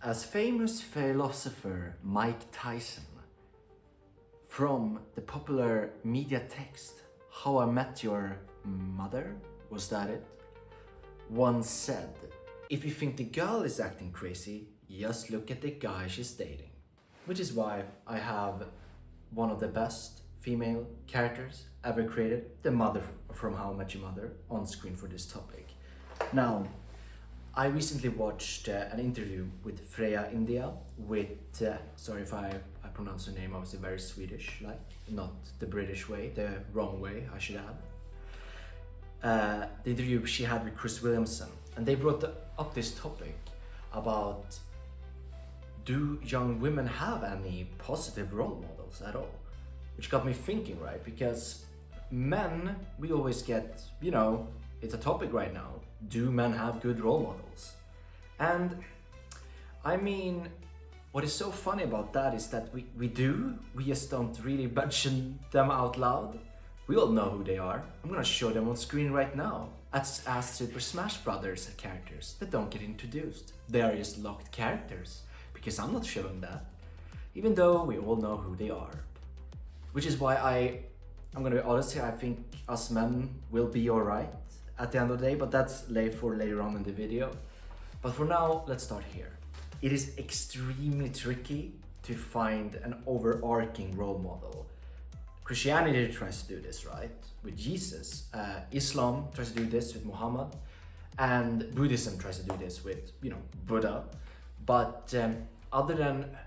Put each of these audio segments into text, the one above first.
As famous philosopher Mike Tyson, from the popular media text How I Met Your Mother, was that it? Once said, if you think the girl is acting crazy, just look at the guy she's dating. Which is why I have one of the best female characters ever created, the mother from How I Met Your Mother, on screen for this topic. Now, I recently watched an interview with Freya India with, sorry if I pronounce her name obviously very Swedish, like not the British way, the wrong way I should add. The interview she had with Chris Williamson, and they brought up this topic about, do young women have any positive role models at all? Which got me thinking, right? Because men, we always get, it's a topic right now. Do men have good role models? And I mean, what is so funny about that is that we do, we just don't really mention them out loud. We all know who they are. I'm gonna show them on screen right now. As Super Smash Brothers characters that don't get introduced. They are just locked characters, because I'm not showing that. Even though we all know who they are. Which is why I'm gonna be honest here, I think us men will be alright at the end of the day, but that's for later on in the video. But for now, let's start here. It is extremely tricky to find an overarching role model. Christianity tries to do this, right? With Jesus. Islam tries to do this with Muhammad. And Buddhism tries to do this with, Buddha. But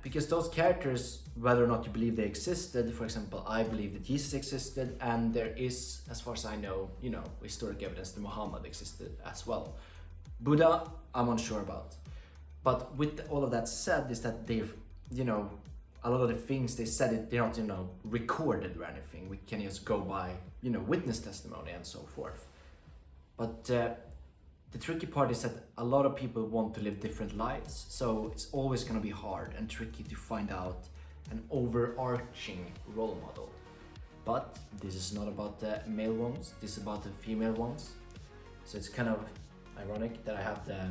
because those characters, whether or not you believe they existed, for example, I believe that Jesus existed, and there is, as far as I know, historic evidence that Muhammad existed as well. Buddha, I'm unsure about. But with all of that said, is that they've, a lot of the things they said, they're not, recorded or anything. We can just go by, witness testimony and so forth. But the tricky part is that a lot of people want to live different lives, so it's always going to be hard and tricky to find out an overarching role model. But this is not about the male ones, this is about the female ones. So it's kind of ironic that I have the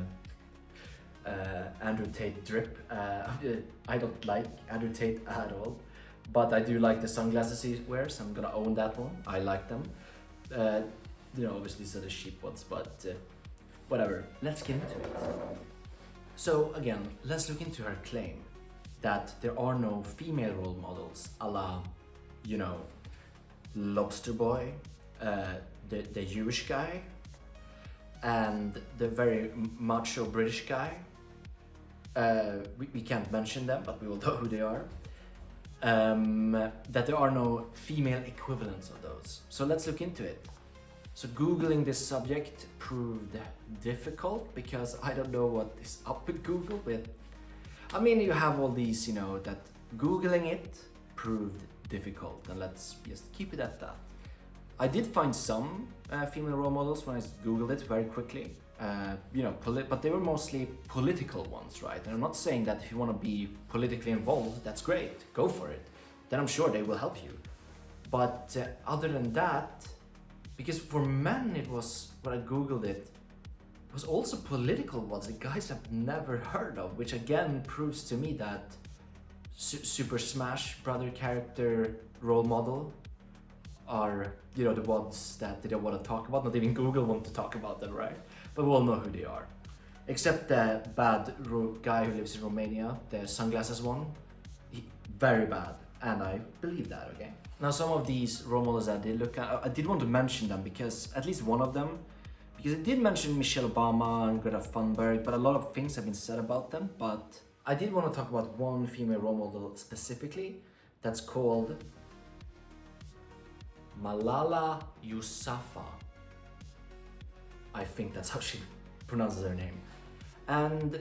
Andrew Tate drip. I don't like Andrew Tate at all, but I do like the sunglasses he wears. I'm gonna own that one. I like them. Obviously these are the cheap ones, but whatever, let's get into it. So again, let's look into her claim that there are no female role models a la, Lobster Boy, the Jewish guy, and the very macho British guy. We can't mention them, but we will know who they are. That there are no female equivalents of those. So let's look into it. So Googling this subject proved difficult because I don't know what is up with Google. You have all these, that Googling it proved difficult, and let's just keep it at that. I did find some female role models when I Googled it very quickly, but they were mostly political ones, right? And I'm not saying that if you want to be politically involved, that's great, go for it. Then I'm sure they will help you. But other than that, because for men it was, when I Googled it, it was also political ones that guys I've never heard of, which again proves to me that Super Smash Brother character role model are, the ones that they don't want to talk about. Not even Google want to talk about them, right? But we all know who they are. Except the bad guy who lives in Romania, the sunglasses one. Very bad, and I believe that, okay? Now some of these role models that they look at, I did want to mention them because at least one of them, because I did mention Michelle Obama and Greta Thunberg, but a lot of things have been said about them. But I did want to talk about one female role model specifically that's called Malala Yousafzai. I think that's how she pronounces her name. And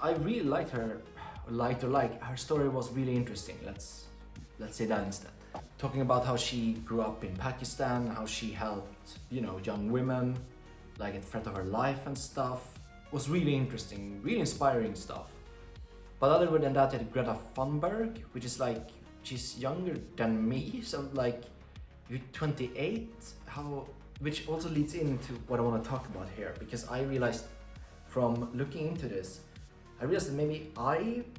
I really liked her, her story was really interesting. Let's say that instead. Talking about how she grew up in Pakistan, how she helped, young women, like at the threat of her life and stuff. Was really interesting, really inspiring stuff. But other than that, I had Greta Thunberg, which is like, she's younger than me, so like, you're 28, which also leads into what I want to talk about here, because I realized from looking into this I realized that maybe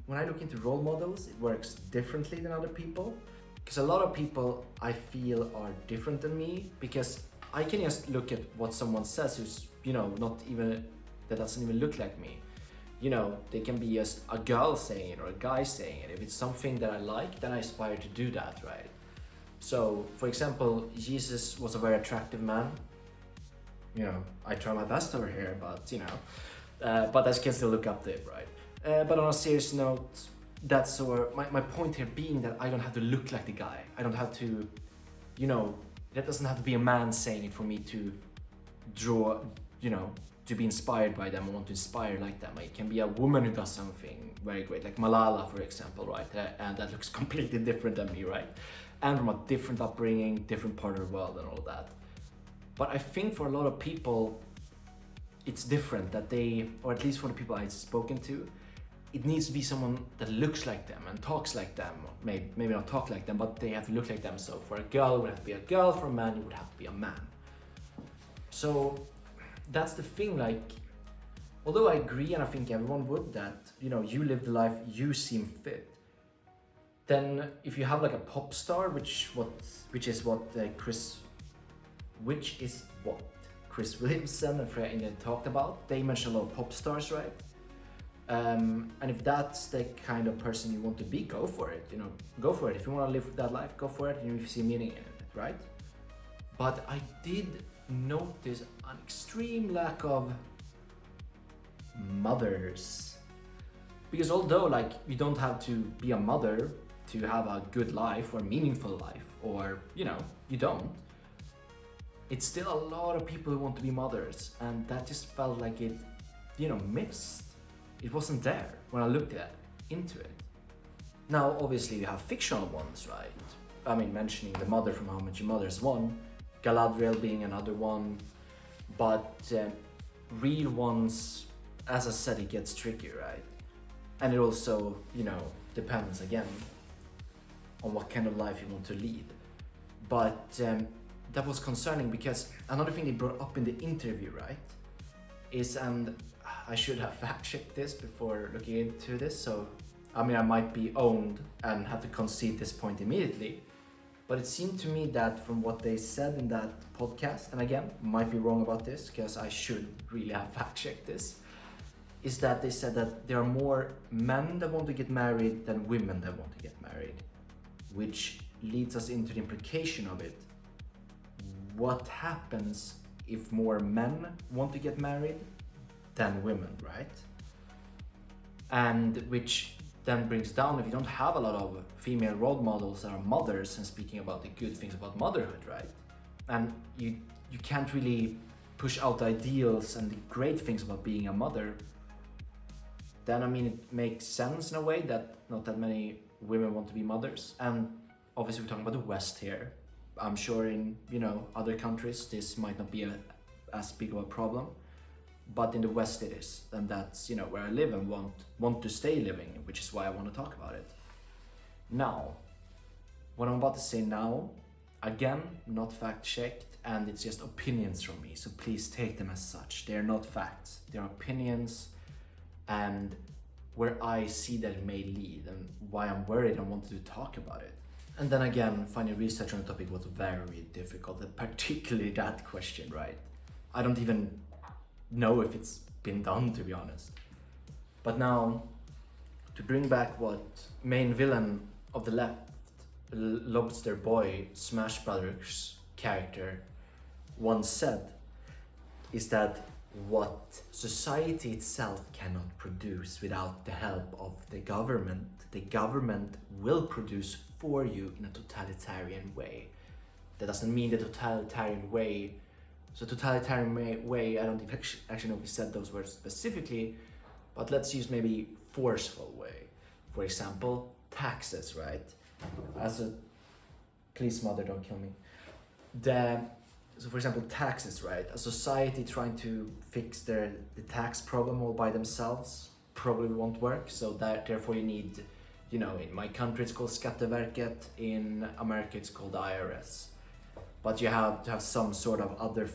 when I look into role models, it works differently than other people. Because a lot of people I feel are different than me, because I can just look at what someone says who's, that doesn't even look like me. They can be just a girl saying it or a guy saying it. If it's something that I like, then I aspire to do that, right? So, for example, Jesus was a very attractive man. I try my best over here, but but I can still look up to it, right? But on a serious note, that's my point here being that I don't have to look like the guy. I don't have to, that doesn't have to be a man saying it for me to draw, to be inspired by them or want to inspire like them. It can be a woman who does something very great, like Malala, for example, right? And that looks completely different than me, right? And from a different upbringing, different part of the world and all that. But I think for a lot of people, it's different that or at least for the people I've spoken to, it needs to be someone that looks like them and talks like them. Maybe not talk like them, but they have to look like them. So for a girl, it would have to be a girl. For a man, it would have to be a man. So that's the thing, although I agree, and I think everyone would, that, you live the life you seem fit. Then if you have a pop star, which is what Chris Williamson and Freya India talked about, they mentioned a lot of pop stars, right? And if that's the kind of person you want to be, go for it, go for it. If you want to live that life, go for it, and if you see meaning in it, right? But I did notice an extreme lack of mothers. Because although you don't have to be a mother to have a good life or meaningful life, or you don't, it's still a lot of people who want to be mothers, and that just felt like it missed. It wasn't there when I looked into it. Now obviously you have fictional ones, right? I mean, mentioning the mother from How I Met Your Mother is one, Galadriel being another one, but real ones, as I said, it gets tricky, right? And it also, depends again on what kind of life you want to lead. But that was concerning because another thing they brought up in the interview, right, is, and I should have fact-checked this before looking into this, so I might be owned and have to concede this point immediately. But it seemed to me that from what they said in that podcast, and again, might be wrong about this because I should really have fact-checked this, is that they said that there are more men that want to get married than women that want to get married, which leads us into the implication of it. What happens if more men want to get married than women, right? And which then brings down, if you don't have a lot of female role models that are mothers and speaking about the good things about motherhood, right? And you can't really push out the ideals and the great things about being a mother, then it makes sense in a way that not that many women want to be mothers. And obviously we're talking about the West here. I'm sure in other countries this might not be as big of a problem, but in the West it is, and that's where I live and want to stay living, which is why I want to talk about it. Now, what I'm about to say now, again, not fact checked, and it's just opinions from me, so please take them as such. They're not facts, they're opinions, and where I see that it may lead and why I'm worried and wanted to talk about it. And then again, finding research on the topic was very difficult, and particularly that question, right? I don't even know if it's been done, to be honest. But now, to bring back what main villain of the left, Lobster Boy, Smash Brothers character once said, is that what society itself cannot produce without the help of the government will produce for you in a totalitarian way. That doesn't mean the totalitarian way. So totalitarian way, I don't actually know if he said those words specifically, but let's use maybe forceful way. For example, taxes, right? Please mother, don't kill me. So for example, taxes, right? A society trying to fix the tax problem all by themselves probably won't work. So therefore you need, in my country it's called Skatteverket, in America it's called IRS. But you have to have some sort of other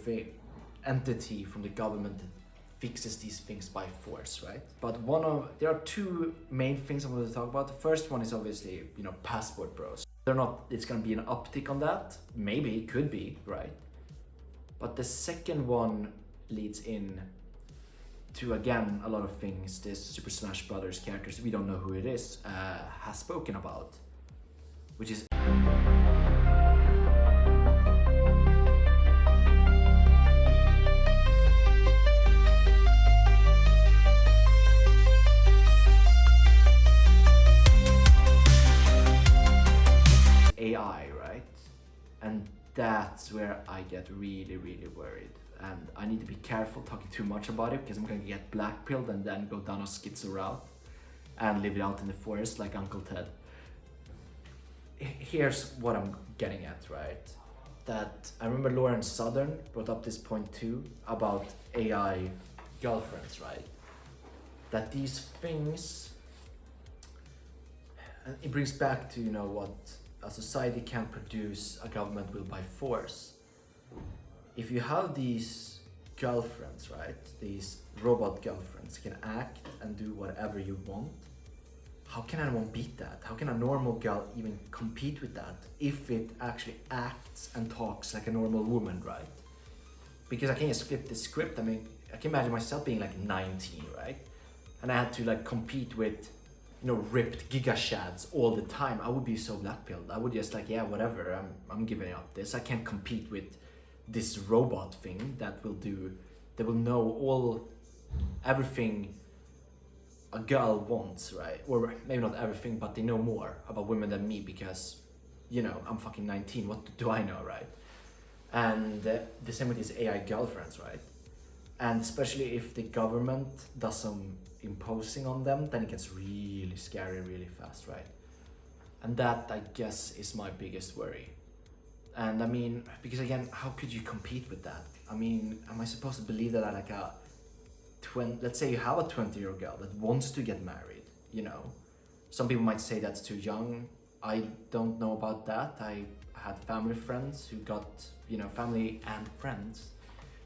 entity from the government that fixes these things by force, right? But there are two main things I want to talk about. The first one is obviously, passport bros. They're not, it's gonna be an uptick on that. Maybe, it could be, right? But the second one leads in to, again, a lot of things this Super Smash Brothers characters, we don't know who it is, has spoken about, which is AI, right? And that's where I get really, really worried. And I need to be careful talking too much about it because I'm gonna get blackpilled and then go down a schizo route and live it out in the forest like Uncle Ted. Here's what I'm getting at, right? That I remember Lauren Southern brought up this point too about AI girlfriends, right? That these things, and it brings back to, what a society can't produce, a government will by force. If you have these girlfriends, right, these robot girlfriends can act and do whatever you want, how can anyone beat that? How can a normal girl even compete with that if it actually acts and talks like a normal woman, right? Because I can't just flip the script. I mean, I can imagine myself being like 19, right? And I had to like compete with, ripped giga shads all the time. I would be so blackpilled. I would just like, yeah, whatever, I'm giving up this. I can't compete with this robot thing that will know everything a girl wants, right? Or maybe not everything, but they know more about women than me because, I'm fucking 19, what do I know, right? And the same with these AI girlfriends, right? And especially if the government does some imposing on them, then it gets really scary really fast, right? And that, I guess, is my biggest worry. And I mean, because again, how could you compete with that? I mean, am I supposed to believe that let's say you have a 20-year-old girl that wants to get married, Some people might say that's too young. I don't know about that. I had family friends who got, family and friends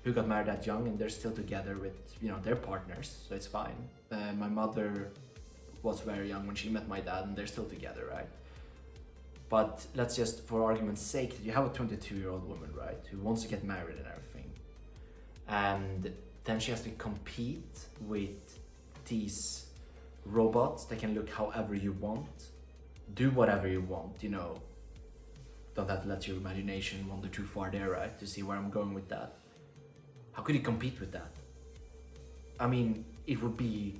who got married that young and they're still together with, their partners, so it's fine. My mother was very young when she met my dad and they're still together, right? But let's just, for argument's sake, you have a 22-year-old woman, right, who wants to get married and everything. And then she has to compete with these robots that can look however you want, do whatever you want, Don't have to let your imagination wander too far there, right, to see where I'm going with that. How could you compete with that? I mean, it would be,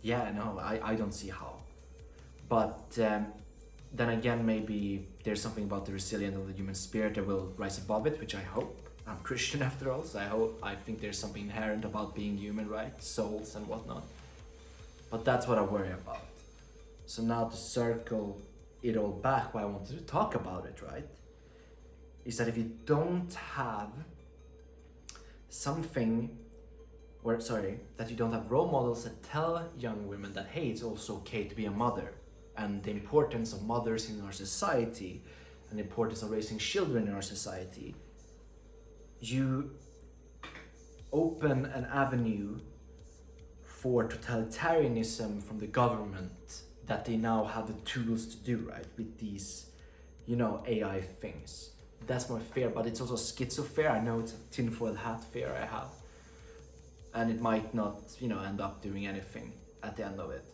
I don't see how. But then again, maybe there's something about the resilience of the human spirit that will rise above it, which I hope. I'm Christian after all, so I think there's something inherent about being human, right? Souls and whatnot. But that's what I worry about. So now to circle it all back, why I wanted to talk about it, right? Is that if you don't have that you don't have role models that tell young women that, hey, it's also okay to be a mother, and the importance of mothers in our society, and the importance of raising children in our society, you open an avenue for totalitarianism from the government that they now have the tools to do, right, with these, AI things. That's my fear, but it's also schizo fear. I know it's a tinfoil hat fear I have. And it might not, end up doing anything at the end of it.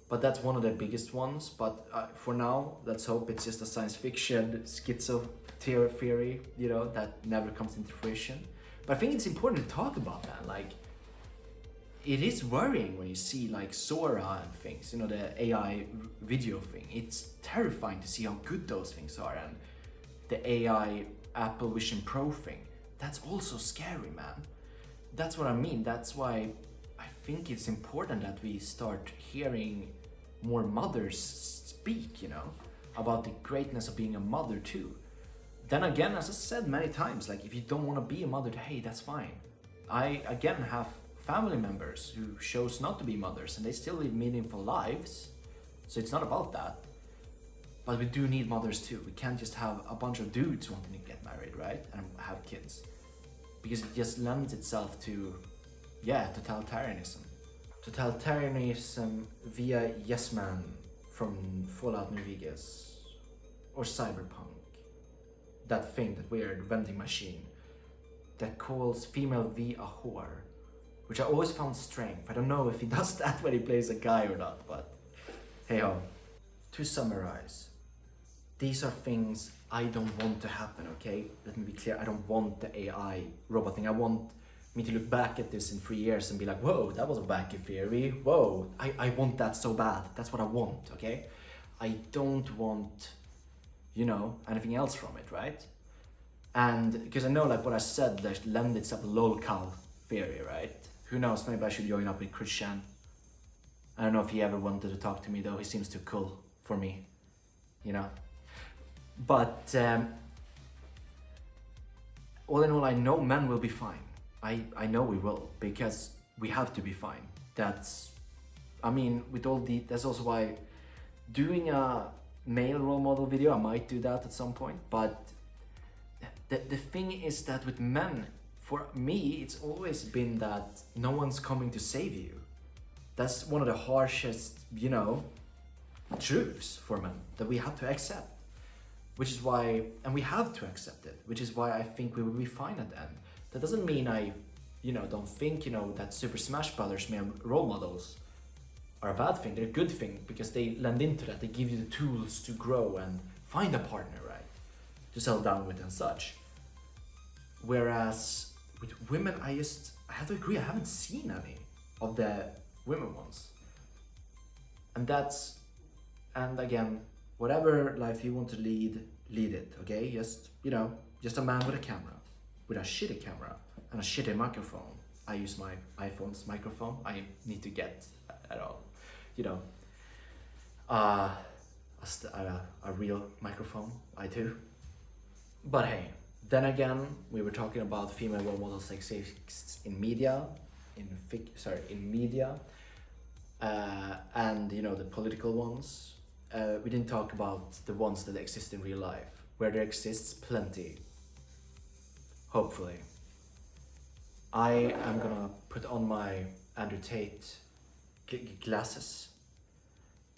But that's one of the biggest ones. But for now, let's hope it's just a science fiction schizo theory, that never comes into fruition. But I think it's important to talk about that. Like, it is worrying when you see like Sora and things, the AI video thing. It's terrifying to see how good those things are. And the AI Apple Vision Pro thing, that's also scary, man. That's what I mean. That's why I think it's important that we start hearing more mothers speak, about the greatness of being a mother too. Then again, as I said many times, like if you don't want to be a mother, hey, that's fine. I again have family members who chose not to be mothers and they still live meaningful lives. So it's not about that. But we do need mothers too. We can't just have a bunch of dudes wanting to get married, right? And have kids. Because it just lends itself to Yeah, totalitarianism. Totalitarianism via Yes Man from Fallout New Vegas. Or Cyberpunk. That thing, that weird vending machine that calls female V a whore. Which I always found strange. I don't know if he does that when he plays a guy or not, but hey ho. To summarize, these are things I don't want to happen, okay? Let me be clear, I don't want the AI robot thing. I want me to look back at this in 3 years and be like, whoa, that was a wacky theory. Whoa, I want that so bad. That's what I want, okay? I don't want, anything else from it, right? And because I know like what I said, that lend itself a lolcow theory, right? Who knows, maybe I should join up with Christian. I don't know if he ever wanted to talk to me though, he seems too cool for me, But all in all, I know men will be fine. I know we will, because we have to be fine. That's also why doing a male role model video, I might do that at some point, but the thing is that with men, for me, it's always been that no one's coming to save you. That's one of the harshest, truths for men that we have to accept. Which is why, and we have to accept it, which is why I think we will be fine at the end. That doesn't mean I, don't think, that Super Smash Brothers male role models are a bad thing. They're a good thing because they lend into that. They give you the tools to grow and find a partner, right? To settle down with and such. Whereas with women, I have to agree, I haven't seen any of the women ones. And again, whatever life you want to lead it, okay? Just a man with a camera, with a shitty camera and a shitty microphone. I use my iPhone's microphone. I need to get a real microphone. I do. But hey, then again, we were talking about female role models exist in media, and the political ones. We didn't talk about the ones that exist in real life, where there exists plenty. Hopefully. I am gonna put on my Andrew Tate glasses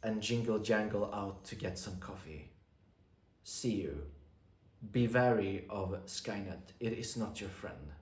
and jingle jangle out to get some coffee. See you. Be wary of Skynet. It is not your friend.